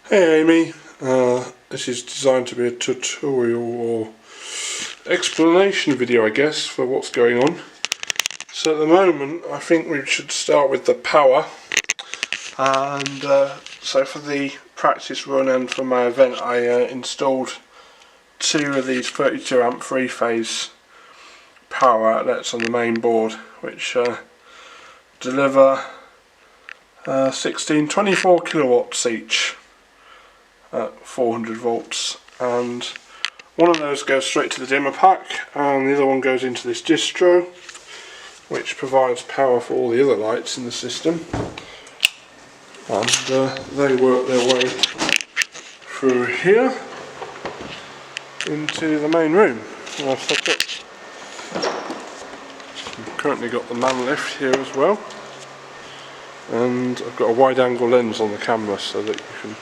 Hey Amy, this is designed to be a tutorial or explanation video, I guess, for what's going on. So at the moment I think we should start with the power, and so for the practice run and for my event I installed two of these 32 amp 3-phase power outlets on the main board, which deliver 24 kilowatts each at 400 volts, and one of those goes straight to the dimmer pack and the other one goes into this distro, which provides power for all the other lights in the system, and they work their way through here into the main room. And I've set up. I've currently got the man lift here as well, and I've got a wide angle lens on the camera so that I can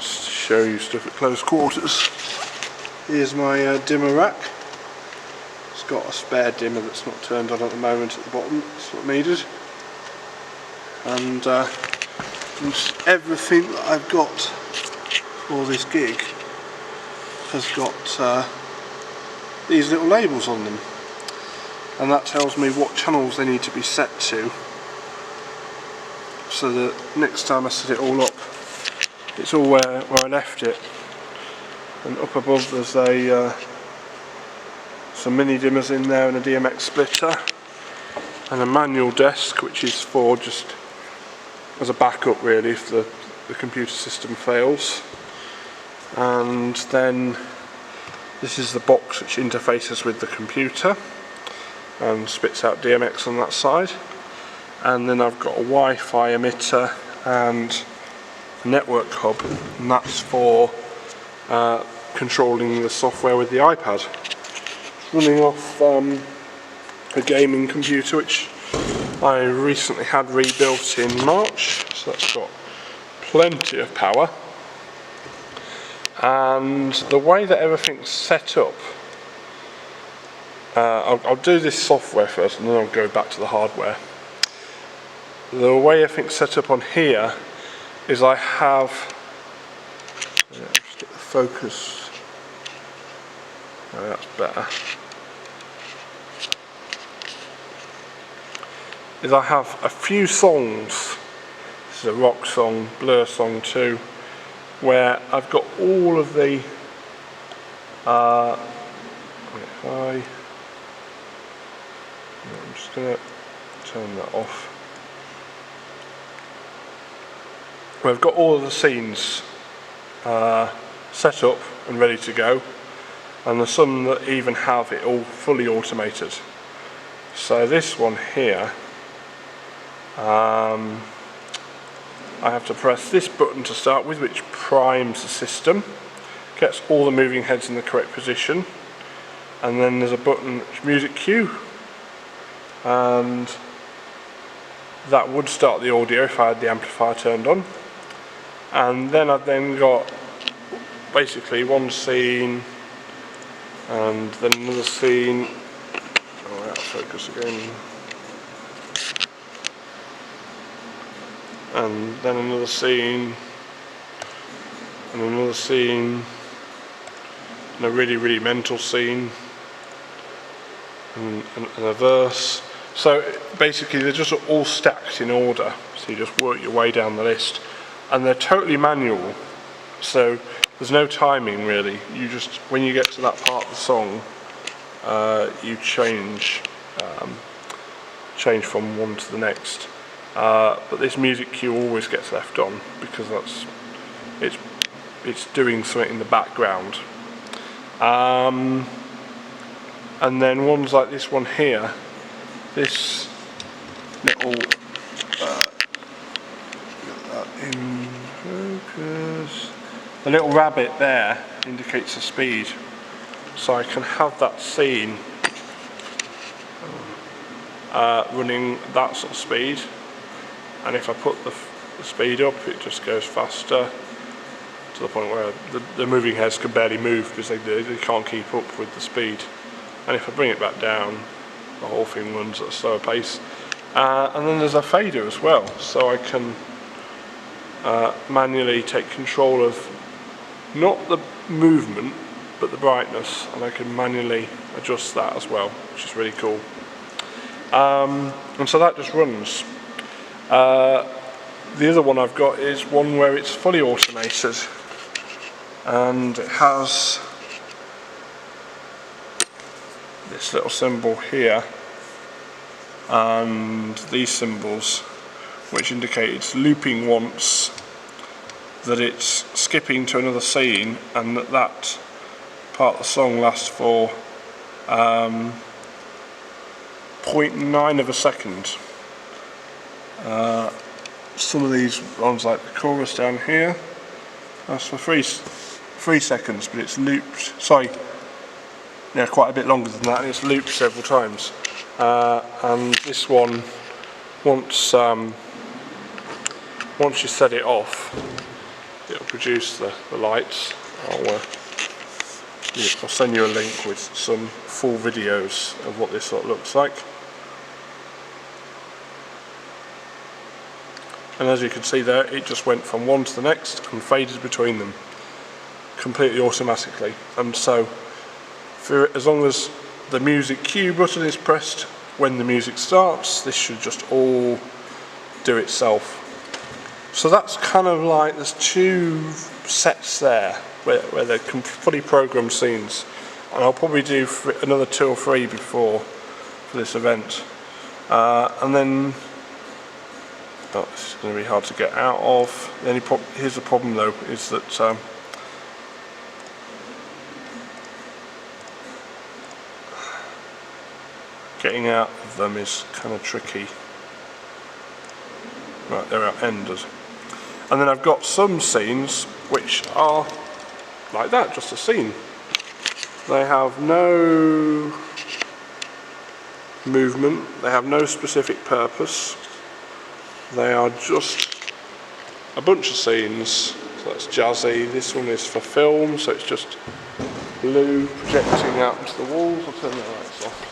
show you stuff at close quarters. Here's my dimmer rack. It's got a spare dimmer that's not turned on at the moment at the bottom, it's not needed. And everything that I've got for this gig has got these little labels on them, and that tells me what channels they need to be set to, so that next time I set it all up it's all where I left it. And up above there's some mini dimmers in there and a DMX splitter and a manual desk, which is for just as a backup really if the computer system fails. And then this is the box which interfaces with the computer and spits out DMX on that side. And then I've got a Wi-Fi emitter and a network hub, and that's for controlling the software with the iPad. It's running off a gaming computer which I recently had rebuilt in March, so that's got plenty of power. And the way that everything's set up, I'll do this software first and then I'll go back to the hardware. The way everything's set up on here is I have, just get the focus, oh, that's better, is I have a few songs. This is a rock song, Blur song 2, where I've got all of the I'm just going to turn that off. Where I've got all of the scenes set up and ready to go, and there's some that even have it all fully automated. So this one here, I have to press this button to start with, which primes the system, gets all the moving heads in the correct position, and then there's a button which music cue, and that would start the audio if I had the amplifier turned on. And then I've then got basically one scene and then another scene. Oh, out of focus again. And then another scene and another scene and a really mental scene and a verse. So basically they're just all stacked in order, so you just work your way down the list, and they're totally manual, so there's no timing really. You just, when you get to that part of the song, you change from one to the next. But this music cue always gets left on because it's doing something in the background. And then ones like this one here, this little in focus, the little rabbit there indicates the speed, so I can have that scene running that sort of speed, and if I put the speed up it just goes faster to the point where the moving heads can barely move because they can't keep up with the speed, and if I bring it back down the whole thing runs at a slower pace. And then there's a fader as well, so I can manually take control of not the movement but the brightness, and I can manually adjust that as well, which is really cool. And so that just runs. The other one I've got is one where it's fully automated, and it has this little symbol here and these symbols which indicate it's looping once, that it's skipping to another scene, and that part of the song lasts for 0.9 of a second. Some of these ones, like the chorus down here, that's for 3 seconds, but it's looped, quite a bit longer than that, and it's looped several times. And this one, once you set it off, it'll produce the lights. I'll send you a link with some full videos of what this sort of looks like. And as you can see there, it just went from one to the next and faded between them completely automatically. And so, as long as the music cue button is pressed when the music starts, this should just all do itself. So that's kind of like, there's 2 sets there where they're fully programmed scenes, and I'll probably do another 2 or 3 for this event. And then, this is going to be hard to get out of. Here's the problem though, is that getting out of them is kind of tricky. Right, they're ended. And then I've got some scenes which are like that, just a scene. They have no movement, they have no specific purpose. They are just a bunch of scenes. So that's jazzy. This one is for film, so it's just blue projecting out into the walls. I'll turn the lights off.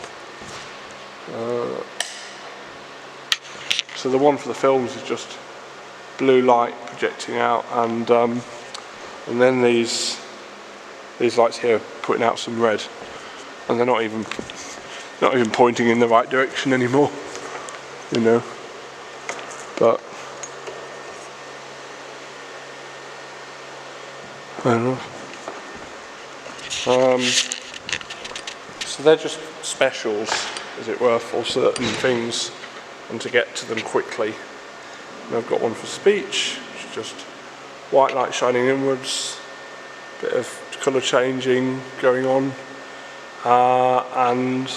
So the one for the films is just blue light projecting out, and then these lights here putting out some red, and they're not even pointing in the right direction anymore, you know. But I don't know. So they're just specials, as it were, for certain things, and to get to them quickly. And I've got one for speech, which is just white light shining inwards, bit of colour changing going on, and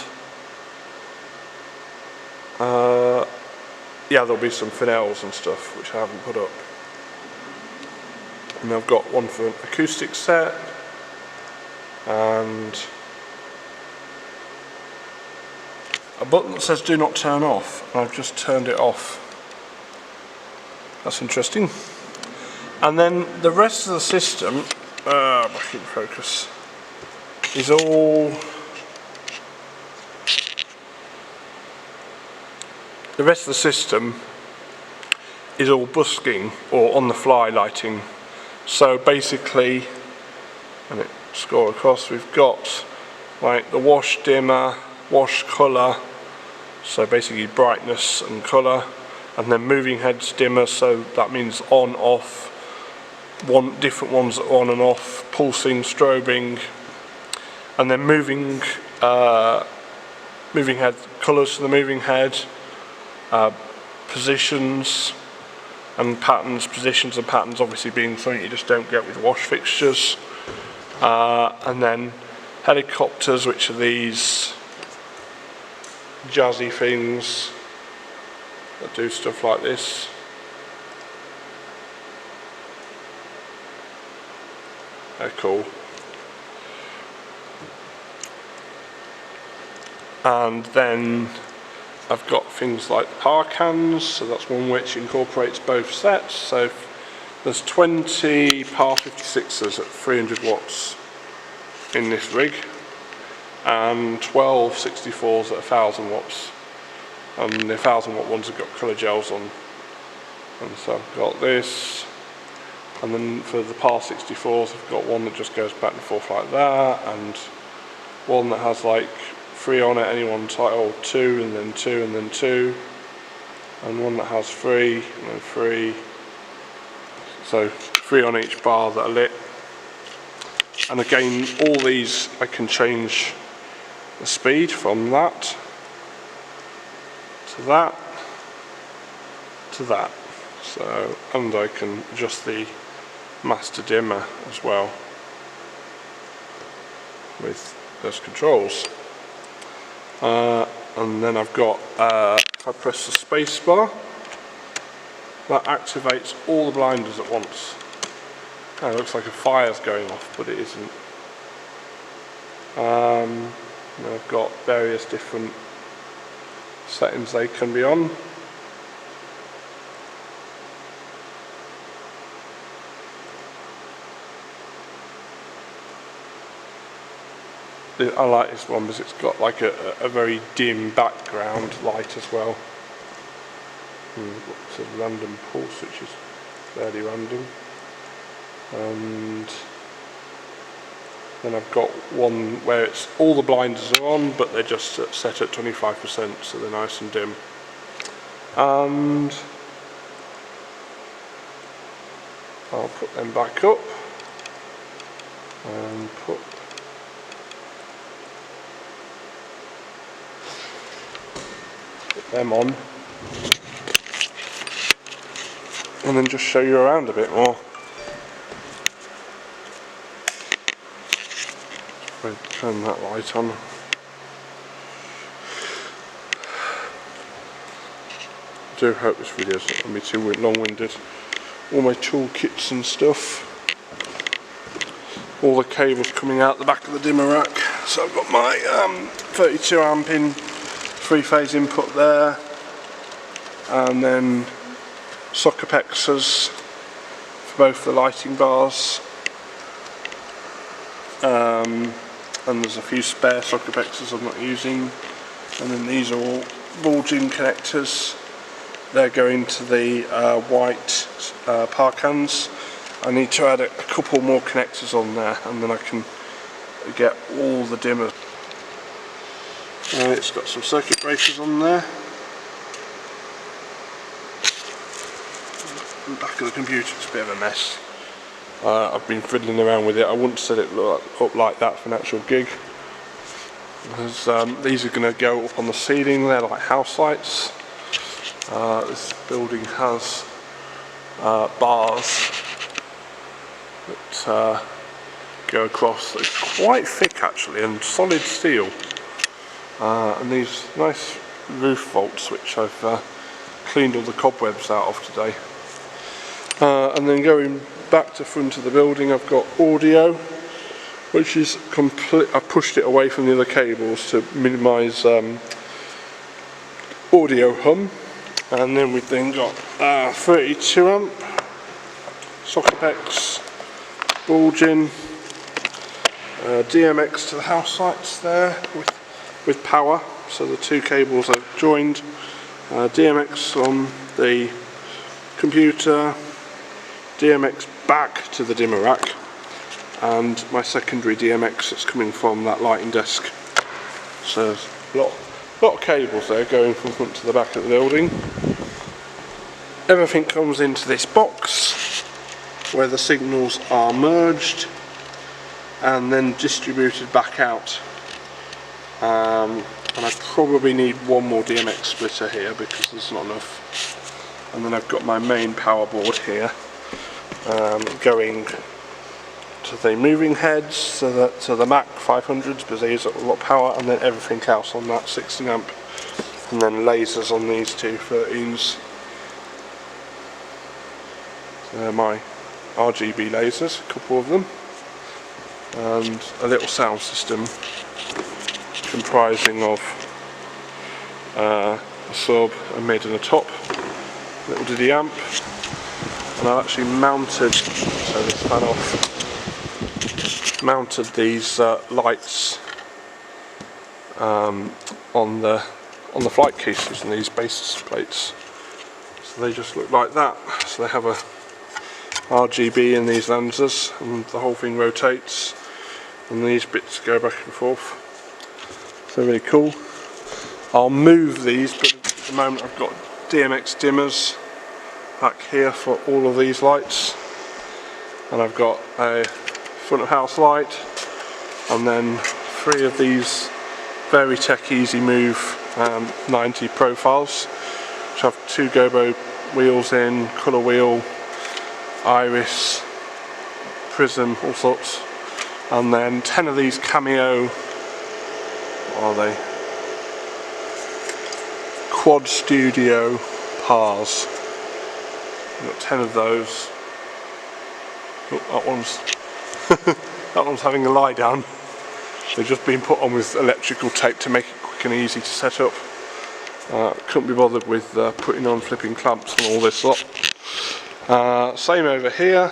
yeah, there'll be some Fresnels and stuff which I haven't put up. And I've got one for an acoustic set, and a button that says do not turn off, and I've just turned it off. That's interesting. And then the rest of the system, back in focus, is all, the rest of the system is all busking or on the fly lighting. So basically, and it scroll across, we've got like the wash dimmer, wash colour, so basically brightness and colour, and then moving heads dimmer, so that means on, off, different ones that are on and off, pulsing, strobing, and then moving head colours to the moving head, positions and patterns, positions and patterns obviously being something you just don't get with wash fixtures, and then helicopters, which are these jazzy things that do stuff like this. They're cool. And then I've got things like power cans, so that's one which incorporates both sets. So there's 20 power 56s at 300 watts in this rig, and 12 64s at 1000 watts. And the 1000 watt ones have got colour gels on. And so I've got this, And then for the PAR 64s, I've got one that just goes back and forth like that, and one that has like 3 on it, any one type, or 2 and then 2 and then 2, and one that has 3 and then 3. So 3 on each bar that are lit. And again, all these I can change the speed from that to that to that. So, and I can adjust the master dimmer as well with those controls. And then I've got, if I press the space bar, that activates all the blinders at once. Oh, it looks like a fire's going off, but it isn't. And I've got various different settings they can be on. I like this one because it's got like a very dim background light as well. It's a random pulse, which is fairly random. And then I've got one where it's all the blinders are on, but they're just set at 25%, so they're nice and dim. And I'll put them back up and put them on, and then just show you around a bit more. Turn that light on. I do hope this video is not going to be too long-winded. All my toolkits and stuff. All the cables coming out the back of the dimmer rack. So I've got my 32 amp in 3-phase input there, and then socket pexers for both the lighting bars. And there's a few spare socket pexers I'm not using, and then these are all bulging connectors. They're going to the white PAR cans. I need to add a couple more connectors on there, and then I can get all the dimmers. It's got some circuit breakers on there. The back of the computer, it's a bit of a mess. I've been fiddling around with it. I wouldn't set it up like that for an actual gig, because these are going to go up on the ceiling. They're like house lights. This building has bars that go across. It's quite thick actually, and solid steel. And these nice roof bolts, which I've cleaned all the cobwebs out of today. And then going back to front of the building, I've got audio, which is complete. I pushed it away from the other cables to minimise audio hum. And then we've then got 32 amp socket pex, bulging, DMX to the house lights there with power, so the two cables are joined. DMX on the computer, DMX back to the dimmer rack, and my secondary DMX that's coming from that lighting desk. So there's a lot of cables there going from front to the back of the building. Everything comes into this box where the signals are merged and then distributed back out. And I probably need one more DMX splitter here because there's not enough. And then I've got my main power board here, going to the moving heads, to the Mac 500s because they use a lot of power, and then everything else on that 16 amp, and then lasers on these two 13s. So they're my RGB lasers, a couple of them, and a little sound system comprising of a sub, a mid and a top, little DD amp. And I've actually mounted, so this fan off, mounted these lights on the flight cases and these base plates. So they just look like that. So they have a RGB in these lenses, and the whole thing rotates, and these bits go back and forth. So really cool. I'll move these, but at the moment I've got DMX dimmers back here for all of these lights, and I've got a front of house light, and then 3 of these very tech easy move 90 profiles, which have 2 gobo wheels in, colour wheel, iris, prism, all sorts, and then 10 of these cameo, what are they? Quad Studio Pars. I've got 10 of those. Oh, that one's that one's having a lie down. They've just been put on with electrical tape to make it quick and easy to set up. Couldn't be bothered with putting on flipping clamps and all this lot. Same over here.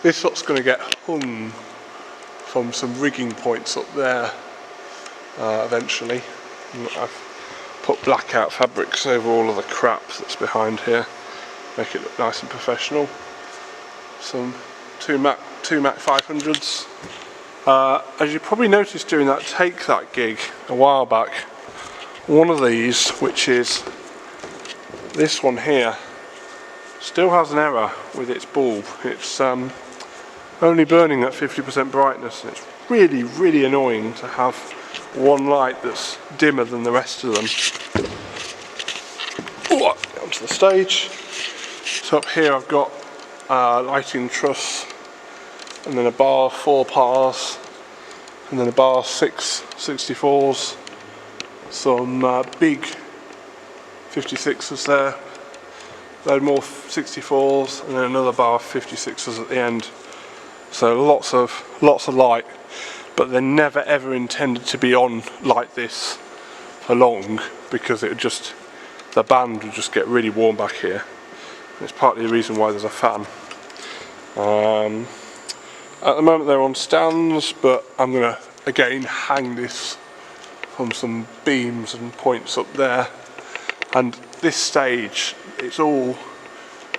This lot's going to get hung from some rigging points up there eventually. I've put blackout fabrics over all of the crap that's behind here, make it look nice and professional. Some two Mac 500s. As you probably noticed during that Take That gig a while back, one of these, which is this one here, still has an error with its bulb. It's only burning at 50% brightness, and it's really, really annoying to have one light that's dimmer than the rest of them. Ooh, onto the stage. So up here I've got lighting truss, and then a bar 4 pars, and then a bar 6 64s, some big 56s there, load more 64s, and then another bar of 56s at the end. So lots of light, but they're never ever intended to be on like this for long, because it would just, the band would just get really warm back here. It's partly the reason why there's a fan. At the moment they're on stands, but I'm going to again hang this from some beams and points up there. And this stage, it's all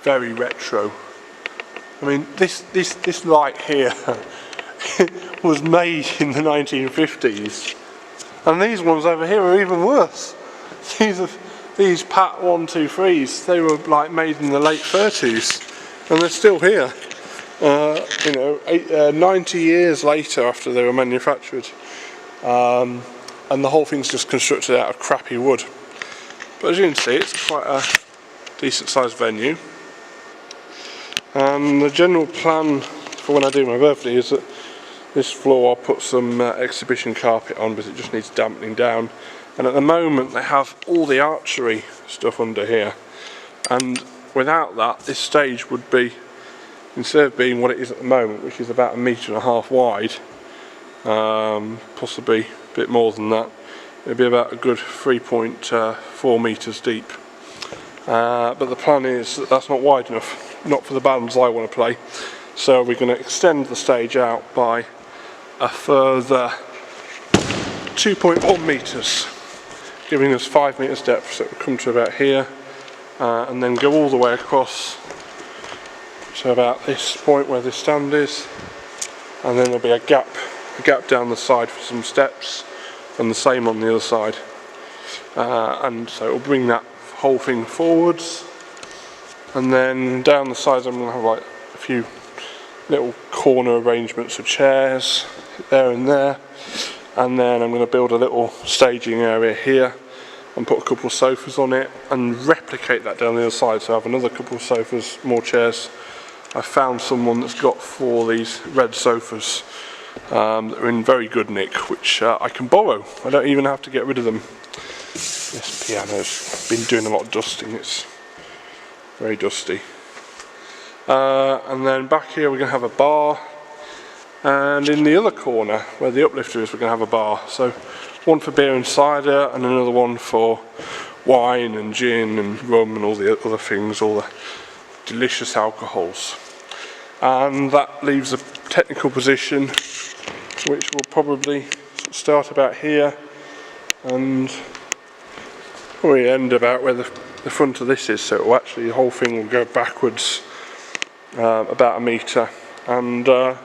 very retro. I mean, this light here was made in the 1950s, and these ones over here are even worse. These Pat 123s, they were like made in the late 30s, and they're still here. 90 years later after they were manufactured, and the whole thing's just constructed out of crappy wood. But as you can see, it's quite a decent sized venue. And the general plan for when I do my birthday is that this floor I'll put some exhibition carpet on, because it just needs dampening down. And at the moment they have all the archery stuff under here, and without that this stage would be, instead of being what it is at the moment, which is about 1.5 meters wide, possibly a bit more than that, it'd be about a good 3.4 meters deep. But the plan is that that's not wide enough, not for the bands I want to play, so we're going to extend the stage out by a further 2.1 meters, giving us 5 meters depth, so it will come to about here, and then go all the way across to about this point where this stand is, and then there'll be a gap down the side for some steps, and the same on the other side, and so it will bring that whole thing forwards. And then down the sides I'm going to have like a few little corner arrangements of chairs there and there, and then I'm going to build a little staging area here and put a couple of sofas on it and replicate that down the other side, so I have another couple of sofas, more chairs. I found someone that's got 4 of these red sofas that are in very good nick, which I can borrow. I don't even have to get rid of them. This piano's been doing a lot of dusting, it's very dusty. And then back here we're going to have a bar, and in the other corner where the uplifter is we're going to have a bar. So one for beer and cider, and another one for wine and gin and rum and all the other things, all the delicious alcohols. And that leaves a technical position which will probably start about here and probably end about where the front of this is, so it will actually, the whole thing will go backwards about a metre, and then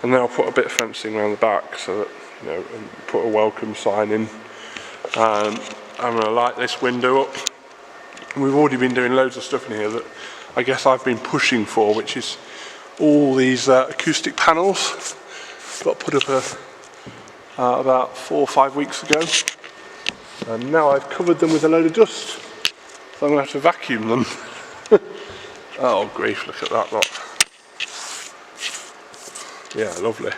I'll put a bit of fencing around the back so that, you know, and put a welcome sign in. I'm going to light this window up. We've already been doing loads of stuff in here that I guess I've been pushing for, which is all these acoustic panels. Got put up about 4 or 5 weeks ago, and now I've covered them with a load of dust, so I'm going to have to vacuum them. Oh grief, look at that lot. Yeah, lovely.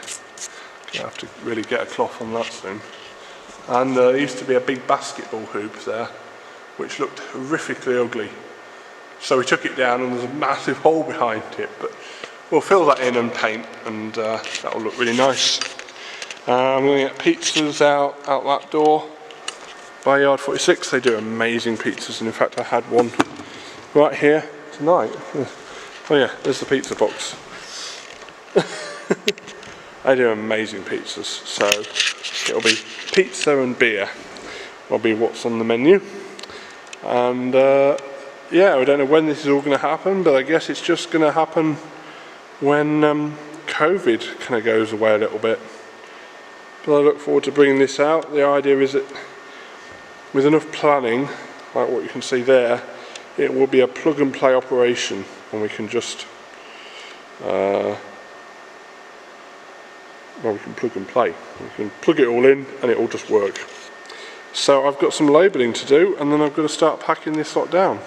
Gonna have to really get a cloth on that soon. And there used to be a big basketball hoop there, which looked horrifically ugly. So we took it down and there's a massive hole behind it, but we'll fill that in and paint, and that will look really nice. I'm going to get pizzas out that door by Yard 46. They do amazing pizzas, and in fact I had one right here tonight. Oh yeah, there's the pizza box. They do amazing pizzas, so it'll be pizza and beer will be what's on the menu. And yeah, I don't know when this is all going to happen, but I guess it's just going to happen when COVID kind of goes away a little bit. But I look forward to bringing this out. The idea is that with enough planning, like what you can see there, it will be a plug and play operation, and we can just well, we can plug and play. We can plug it all in and it will just work. So I've got some labelling to do, and then I've got to start packing this lot down.